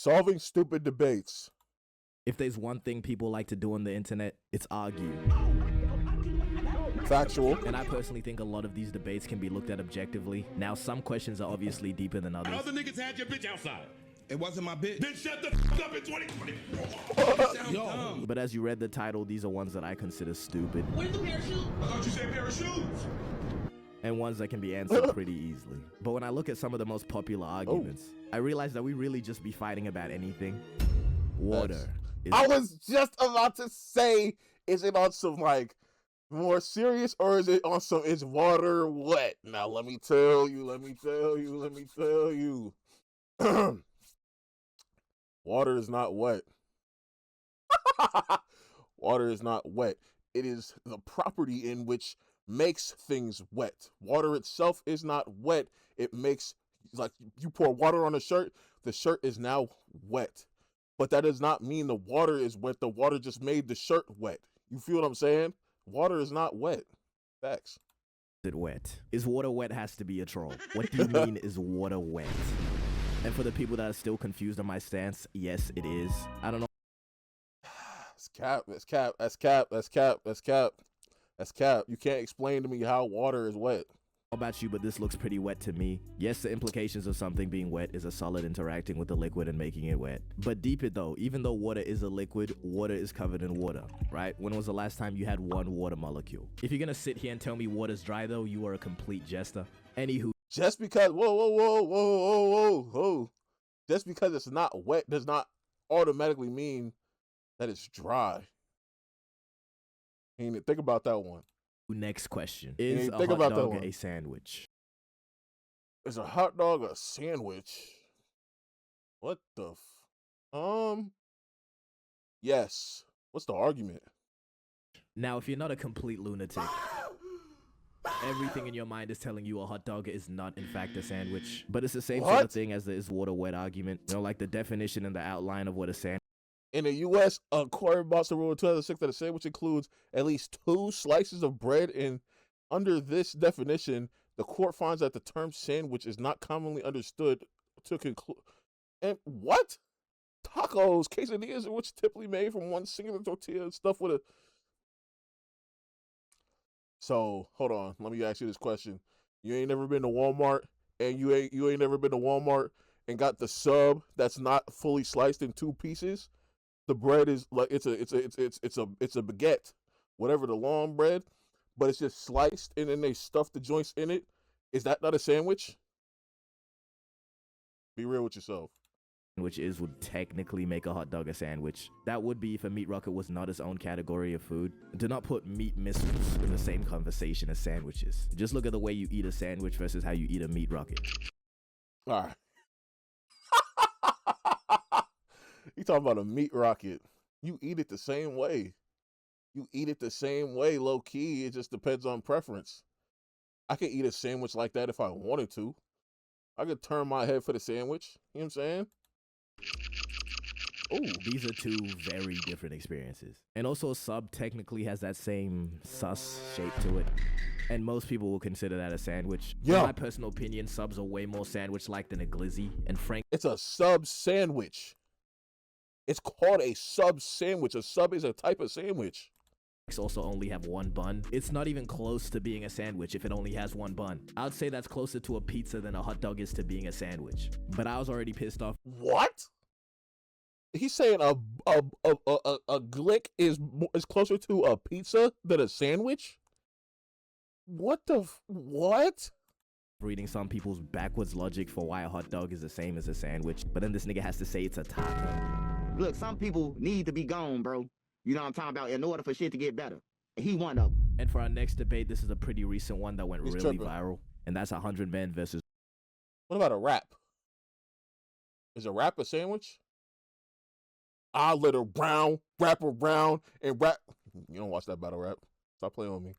Solving stupid debates. If there's one thing people like to do on the internet, it's argue. Factual. And I personally think a lot of these debates can be looked at objectively. Now, some questions are obviously deeper than others. Other niggas had your bitch outside. It wasn't my bitch. Then shut the f up in 2020. But as you read the title, these are ones that I consider stupid. Where's the parachute? I thought you said parachutes. And ones that can be answered pretty easily. But when I look at some of the most popular arguments, I realize that we really just be fighting about anything. Water. I was just about to say, is it on some like more serious, or is it on some is water wet? Now let me tell you. Water is not wet. Water is not wet. It is the property in which makes things wet. Water itself is not wet. It makes, like, you pour water on a shirt, the shirt is now wet. But that does not mean the water is wet. The water just made the shirt wet. You feel what I'm saying? Water is not wet. Facts. Is it wet? Is water wet has to be a troll. What do you mean is water wet? And for the people that are still confused on my stance, yes, it is. I don't know. That's cap. You can't explain to me how water is wet. How about you, but this looks pretty wet to me. Yes, the implications of something being wet is a solid interacting with the liquid and making it wet. But deep it though, even though water is a liquid, water is covered in water, right? When was the last time you had one water molecule? If you're gonna sit here and tell me water's dry though, you are a complete jester. Anywho. Just because, whoa. Just because it's not wet does not automatically mean that it's dry. You need to think about that one. Next question. Is a think hot about that dog one. a sandwich? Is a hot dog a sandwich? What the yes. What's the argument? Now, if you're not a complete lunatic, everything in your mind is telling you a hot dog is not, in fact, a sandwich. But it's the same sort of thing as the is water wet argument. You know, like the definition and the outline of what a sandwich. In the U.S., a court in Boston ruled in 2006 that a sandwich includes at least 2 slices of bread. And under this definition, the court finds that the term sandwich is not commonly understood to conclude. And what? Tacos, quesadillas, which typically made from one singular tortilla and stuff with a. So hold on, let me ask you this question: you ain't never been to Walmart, and you ain't never been to Walmart and got the sub that's not fully sliced in 2 pieces. The bread is like it's a baguette, whatever, the long bread, but it's just sliced and then they stuff the joints in it. Is that not a sandwich? Be real with yourself. Which would technically make a hot dog a sandwich. That would be if a meat rocket was not its own category of food. Do not put meat missiles in the same conversation as sandwiches. Just look at the way you eat a sandwich versus how you eat a meat rocket. All right. You talking about a meat rocket. You eat it the same way. Low key. It just depends on preference. I could eat a sandwich like that if I wanted to. I could turn my head for the sandwich. You know what I'm saying? Oh, these are 2 very different experiences. And also, a sub technically has that same sus shape to it. And most people will consider that a sandwich. Yeah. In my personal opinion, subs are way more sandwich-like than a glizzy. And it's a sub sandwich. It's called a sub sandwich. A sub is a type of sandwich. Also only have 1 bun. It's not even close to being a sandwich if it only has 1 bun. I'd say that's closer to a pizza than a hot dog is to being a sandwich. But I was already pissed off. What? He's saying a glick is closer to a pizza than a sandwich? What? Reading some people's backwards logic for why a hot dog is the same as a sandwich. But then this nigga has to say it's a taco. Look, some people need to be gone, bro. You know what I'm talking about? In order for shit to get better. He one of them. And for our next debate, this is a pretty recent one that went really viral. And that's 100 Men versus... What about a wrap? Is a wrap a sandwich? I little brown, rapper brown, and rap. You don't watch that battle rap. Stop playing with me.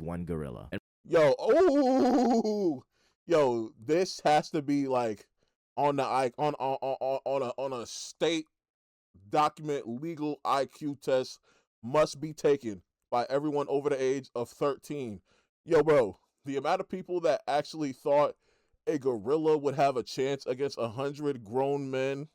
One gorilla. Yo, this has to be like on a state document legal IQ test, must be taken by everyone over the age of 13. Yo, bro, the amount of people that actually thought a gorilla would have a chance against 100 grown men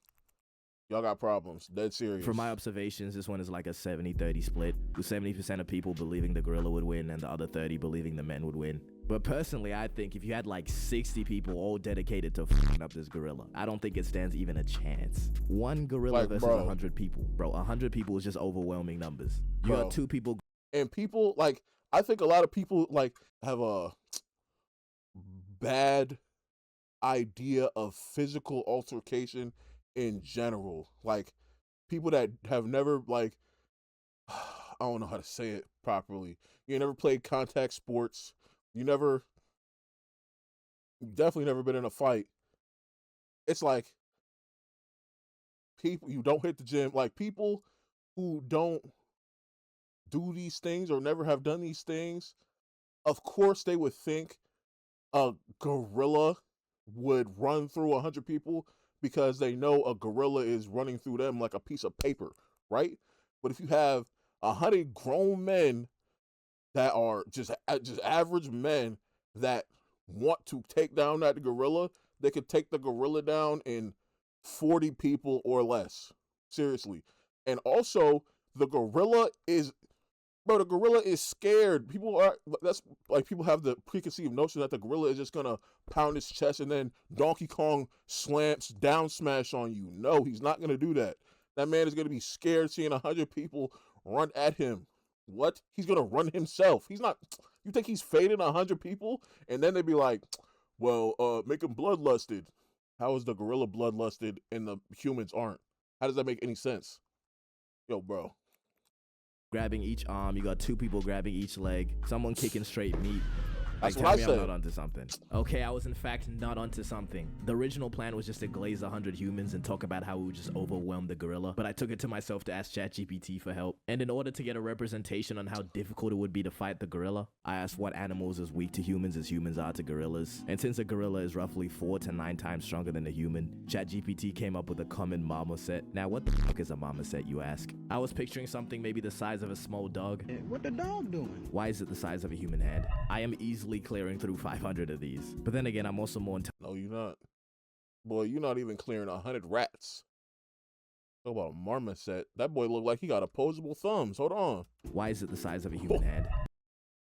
Y'all got problems. Dead serious. From my observations, this one is like a 70-30 split, with 70% of people believing the gorilla would win and the other 30 believing the men would win. But personally, I think if you had like 60 people all dedicated to fucking up this gorilla, I don't think it stands even a chance. One gorilla Like, versus bro. 100 people. Bro, 100 people is just overwhelming numbers. You Bro. got 2 people. And people, like, I think a lot of people, like, have a bad idea of physical altercation in general. Like, people that have never, like, I don't know how to say it properly. You never played contact sports. You definitely never been in a fight. It's like, people, you don't hit the gym. Like, people who don't do these things or never have done these things, of course they would think a gorilla would run through 100 people because they know a gorilla is running through them like a piece of paper, right? But if you have 100 grown men that are just average men that want to take down that gorilla, they could take the gorilla down in 40 people or less. Seriously. And also, the gorilla is scared. People have the preconceived notion that the gorilla is just gonna pound his chest and then Donkey Kong down smash on you. No, he's not gonna do that. That man is gonna be scared seeing 100 people run at him. What? He's gonna run himself. He's not. You think he's fading 100 people? And then they'd be like, well, make him bloodlusted. How is the gorilla bloodlusted and the humans aren't? How does that make any sense? Yo, bro. Grabbing each arm, you got 2 people grabbing each leg, someone kicking straight meat. That's Like, what tell I me I'm said. not onto something. Okay, I was in fact not onto something. The original plan was just to glaze 100 humans and talk about how we would just overwhelm the gorilla, but I took it to myself to ask ChatGPT for help. And in order to get a representation on how difficult it would be to fight the gorilla, I asked what animals is weak to humans as humans are to gorillas. And since a gorilla is roughly 4 to 9 times stronger than a human, ChatGPT came up with a common marmoset. Now, what the fuck is a marmoset, you ask? I was picturing something maybe the size of a small dog. What the dog doing? Why is it the size of a human hand? I am easily clearing through 500 of these. But then again, I'm also more No, you're not. Boy, you're not even clearing 100 rats. Talk about a marmoset. That boy looked like he got opposable thumbs. Hold on. Why is it the size of a human hand?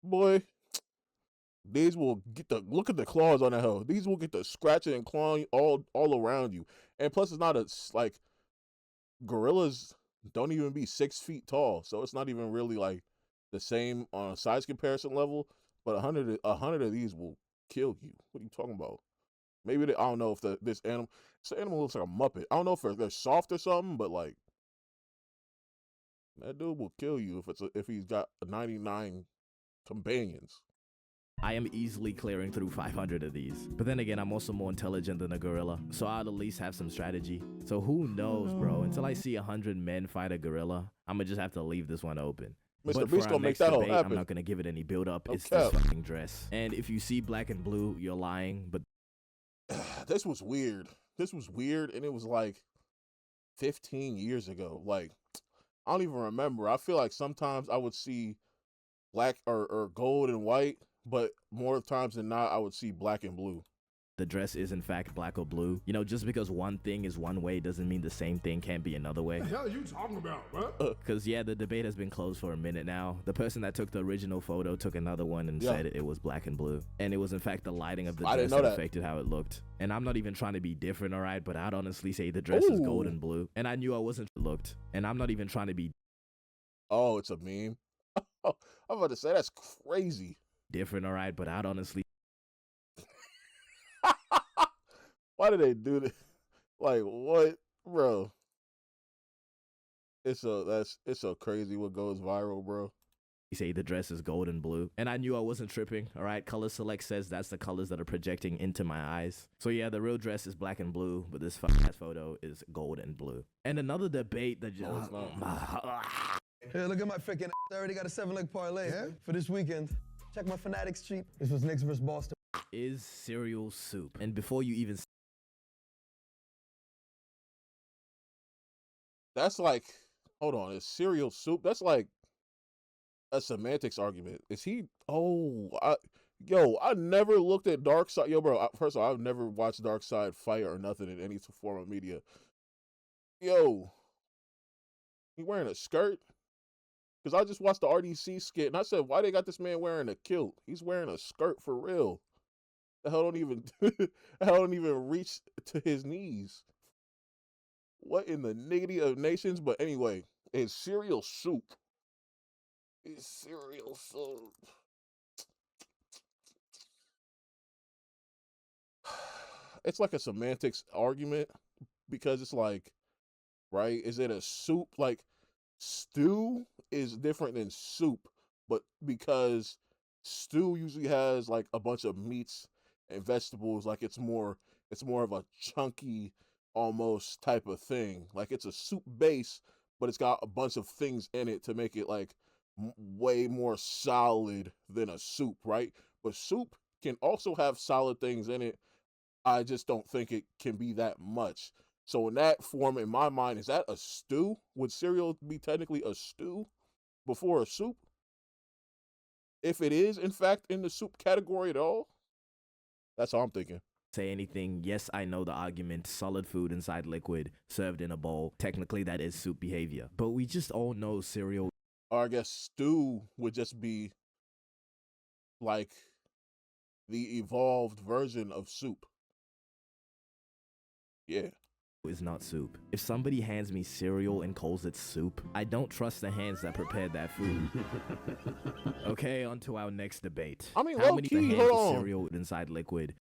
Boy, these will get the look at the claws on that hoe. These will get the scratching and clawing all around you. And plus, it's not like gorillas don't even be 6 feet tall, so it's not even really like the same on a size comparison level. But 100 of these will kill you. What are you talking about? Maybe I don't know if this animal looks like a Muppet. I don't know if they're soft or something, but like that dude will kill you if he's got 99 companions. I am easily clearing through 500 of these. But then again, I'm also more intelligent than a gorilla, so I'll at least have some strategy. So who knows, bro? Until I see 100 men fight a gorilla, I'm gonna just have to leave this one open. Mr. But Beast for our gonna make next that hoe debate, happen. I'm not gonna give it any build up. No It's cap. this fucking dress. And if you see black and blue, you're lying. But This was weird. And it was like 15 years ago. Like, I don't even remember. I feel like sometimes I would see black or gold and white, but more times than not, I would see black and blue. the dress is in fact black or blue. You know, just because one thing is one way doesn't mean the same thing can't be another way. What the hell are you talking about, bro? Because, yeah, the debate has been closed for a minute now. The person that took the original photo took another one and said it was black and blue. And it was, in fact, the lighting of the I dress didn't know that that. affected how it looked. And I'm not even trying to be different, all right? But I'd honestly say the dress is gold and blue. And I knew I wasn't looked. And I'm not even trying to be Oh, it's a meme? I'm about to say, that's crazy. different, all right? But I'd honestly Why did they do this? Like, what? Bro. It's so crazy what goes viral, bro. say the dress is gold and blue. And I knew I wasn't tripping, all right? Color Select says that's the colors that are projecting into my eyes. So yeah, the real dress is black and blue, but this fucking ass photo is gold and blue. And another debate that just... No, it's not. Hey, look at my freaking I already got a 7-leg parlay for this weekend. Check my Fanatics cheap. This was Knicks versus Boston. is cereal soup. And before you even... That's like, hold on, is cereal soup? That's like a semantics argument. Is he? I never looked at Dark Side. Yo, bro, first of all, I've never watched Dark Side fight or nothing in any form of media. Yo, he wearing a skirt? Because I just watched the RDC skit and I said, why they got this man wearing a kilt? He's wearing a skirt for real. The hell don't even the hell don't even reach to his knees. What in the niggity of nations? But anyway, it's cereal soup. It's cereal soup. It's like a semantics argument because it's like, right? Is it a soup? Like stew is different than soup, but because stew usually has like a bunch of meats and vegetables, like it's more of a chunky almost type of thing. Like it's a soup base, but it's got a bunch of things in it to make it like way more solid than a soup, right? But soup can also have solid things in it. I just don't think it can be that much. So in that form, in my mind, is that a stew? Would cereal be technically a stew before a soup? If it is, in fact, in the soup category at all? That's all I'm thinking. Say anything. Yes, I know the argument. Solid food inside liquid, served in a bowl. Technically, that is soup behavior. But we just all know cereal. Or I guess stew would just be like the evolved version of soup. Yeah. Is not soup. If somebody hands me cereal and calls it soup, I don't trust the hands that prepared that food. Okay, on to our next debate. I mean, how low many key, hands hold of on. cereal inside liquid?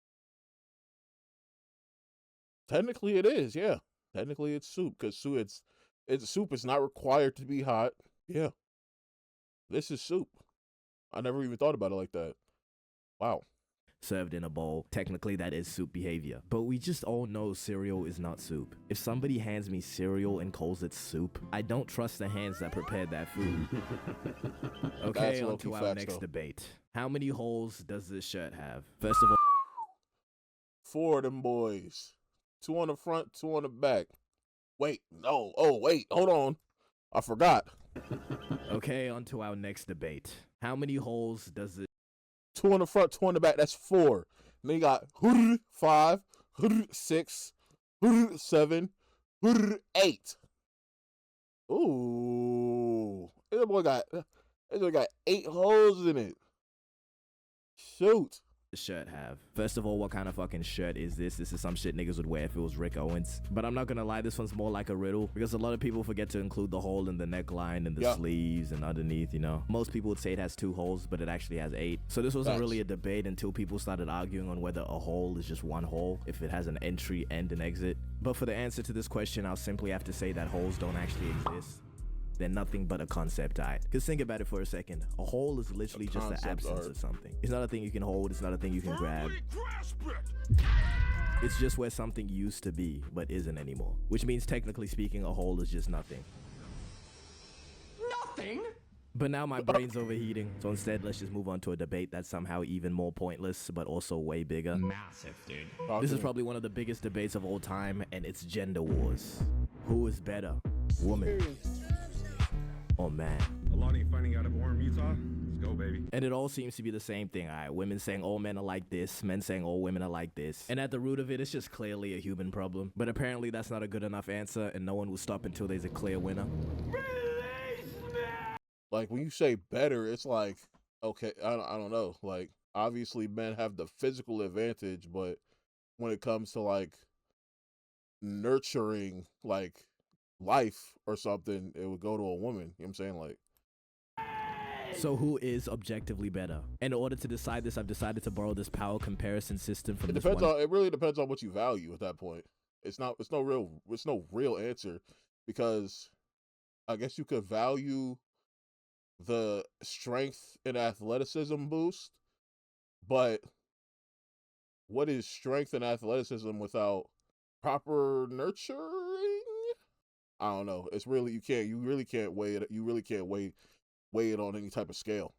Technically it is, yeah. Technically it's soup, because it's soup. It's not required to be hot. Yeah. This is soup. I never even thought about it like that. Wow. Served in a bowl. Technically, that is soup behavior. But we just all know cereal is not soup. If somebody hands me cereal and calls it soup, I don't trust the hands that prepared that food. Okay, on to our next debate. How many holes does this shirt have? First of all, 4 of them boys. 2 on the front, 2 on the back. Wait, no. Oh, wait, hold on. I forgot. okay, on to our next debate. How many holes does this 2 on the front, 2 on the back. That's 4. And then you got 5, 6, 7, 8. Ooh. This boy got 8 holes in it. Shoot. shirt have? First of all, what kind of fucking shirt is this? This is some shit niggas would wear if it was Rick Owens. But I'm not gonna lie, this one's more like a riddle because a lot of people forget to include the hole in the neckline and the sleeves and underneath, you know. Most people would say it has 2 holes, but it actually has 8. So this wasn't really a debate until people started arguing on whether a hole is just one hole, if it has an entry and an exit. But for the answer to this question, I'll simply have to say that holes don't actually exist. They're nothing but a concept art. Because think about it for a second. A hole is literally just the absence of something. It's not a thing you can hold. It's not a thing you can grab. It's just where something used to be, but isn't anymore. Which means, technically speaking, a hole is just nothing. Nothing? But now my brain's overheating. So instead, let's just move on to a debate that's somehow even more pointless, but also way bigger. Massive, dude. This is probably one of the biggest debates of all time, and it's gender wars. Who is better? Woman or man? Alani finding out of Orem, Utah? Let's go, baby. And it all seems to be the same thing, alright? Women saying all men are like this, men saying all women are like this. And at the root of it, it's just clearly a human problem. But apparently that's not a good enough answer, and no one will stop until there's a clear winner. Like, when you say better, it's like, okay, I don't know. Like, obviously men have the physical advantage, but when it comes to, like, nurturing, like, life or something, it would go to a woman. You know what I'm saying? Like, so who is objectively better? In order to decide this, I've decided to borrow this power comparison system from it really depends on what you value at that point. It's no real answer, because I guess you could value the strength and athleticism boost, but what is strength and athleticism without proper nurturing? I don't know. It's really, you really can't weigh it. You really can't weigh it on any type of scale.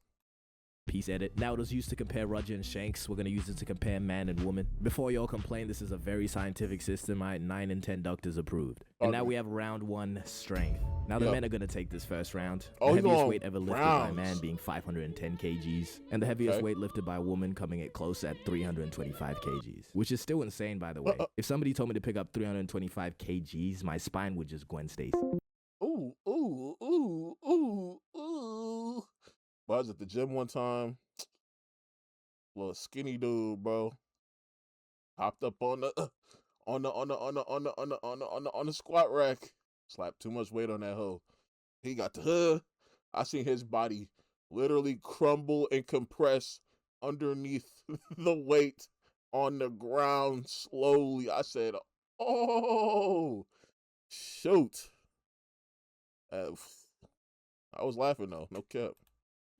Piece edit. Now it was used to compare Roger and Shanks. We're going to use it to compare man and woman. Before y'all complain, this is a very scientific system. 9 in 10 doctors approved. And now we have round 1, strength. Now the Yo. men are gonna take this first round. Oh, The he's heaviest going weight ever lifted by a rounds. man being 510 kgs, and the heaviest Okay. weight lifted by a woman coming at close at 325 kgs, which is still insane, by the way. If somebody told me to pick up 325 kgs, my spine would just Gwen Stacy. Ooh, ooh, ooh, ooh, ooh. But I was at the gym one time. Little skinny dude, bro. Hopped up on the squat rack. Slapped too much weight on that hoe. He got the I seen his body literally crumble and compress underneath the weight on the ground slowly. I said, "Oh, shoot." I was laughing though, no cap.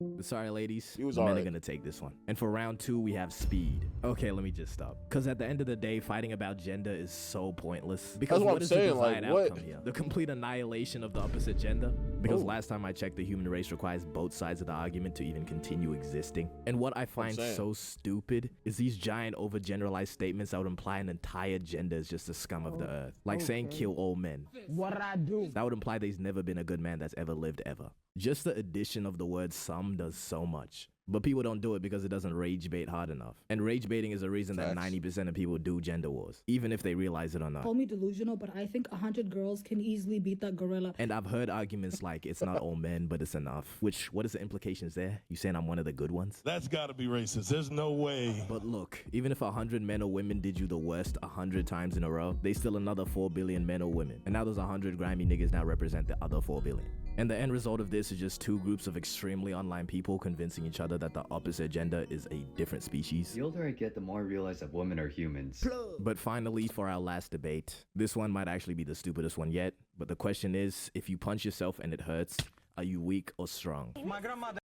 But sorry, ladies, He was the men are alright. gonna take this one. And for round 2, we have speed. Okay, let me just stop. Because at the end of the day, fighting about gender is so pointless. Because what I'm what is saying, the like, desired what? outcome here? The complete annihilation of the opposite gender? Because Ooh. last time I checked, the human race requires both sides of the argument to even continue existing. And what I find saying. so stupid is these giant overgeneralized statements that would imply an entire gender is just the scum of the earth. Like saying kill all men. What did I do? That would imply there's never been a good man that's ever lived ever. Just the addition of the word some does so much. But people don't do it because it doesn't rage bait hard enough. And rage baiting is a reason that Facts. 90% of people do gender wars, even if they realize it or not. Call me delusional, but I think 100 girls can easily beat that gorilla. And I've heard arguments like it's not all men, but it's enough. Which, what is the implications there? You saying I'm one of the good ones? That's gotta be racist. There's no way. But look, even if 100 men or women did you the worst 100 times in a row, they still another 4 billion men or women. And now those 100 grimy niggas now represent the other 4 billion. And the end result of this is just two groups of extremely online people convincing each other that the opposite gender is a different species. The older I get, the more I realize that women are humans. But finally, for our last debate, this one might actually be the stupidest one yet, but the question is, if you punch yourself and it hurts, are you weak or strong? My grandmother.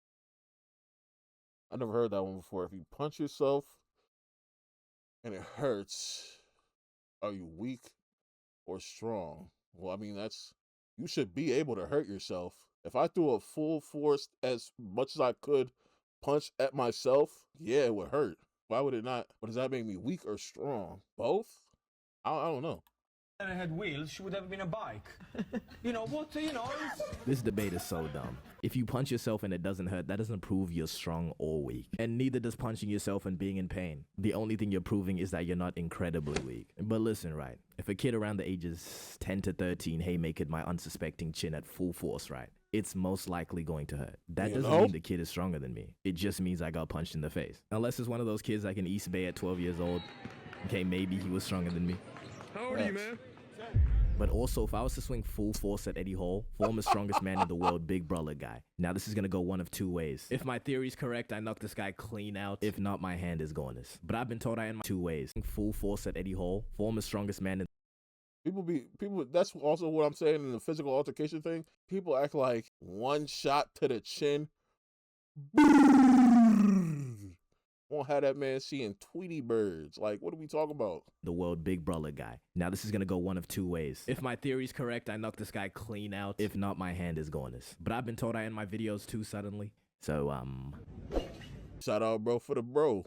I never heard that one before. If you punch yourself and it hurts, are you weak or strong? Well, I mean, you should be able to hurt yourself. If I threw a full force as much as I could punch at myself, yeah, it would hurt. Why would it not? But does that make me weak or strong? Both? I don't know. If I had wheels, she would have been a bike. This debate is so dumb. If you punch yourself and it doesn't hurt, that doesn't prove you're strong or weak. And neither does punching yourself and being in pain. The only thing you're proving is that you're not incredibly weak. But listen, right? If a kid around the ages 10 to 13 haymakered my unsuspecting chin at full force, right? It's most likely going to hurt. That You doesn't know? mean the kid is stronger than me. It just means I got punched in the face. Unless it's one of those kids like in East Bay at 12 years old. Okay, maybe he was stronger than me. How old are you, man? But also, if I was to swing full force at Eddie Hall, former strongest man in the world, big brother guy. Now, this is gonna go one of two ways. If my theory's correct, I knock this guy clean out. If not, my hand is goneless. But I've been told I end my two ways. Full force at Eddie Hall, former strongest man in People, that's also what I'm saying in the physical altercation thing. People act like one shot to the chin won't have that man seeing Tweety birds. Like, what are we talking about? the world, big brother guy. Now, this is gonna go one of two ways. If my theory's correct, I knock this guy clean out. If not, my hand is goneless. But I've been told I end my videos too suddenly. So, Shout out, bro, for the bro.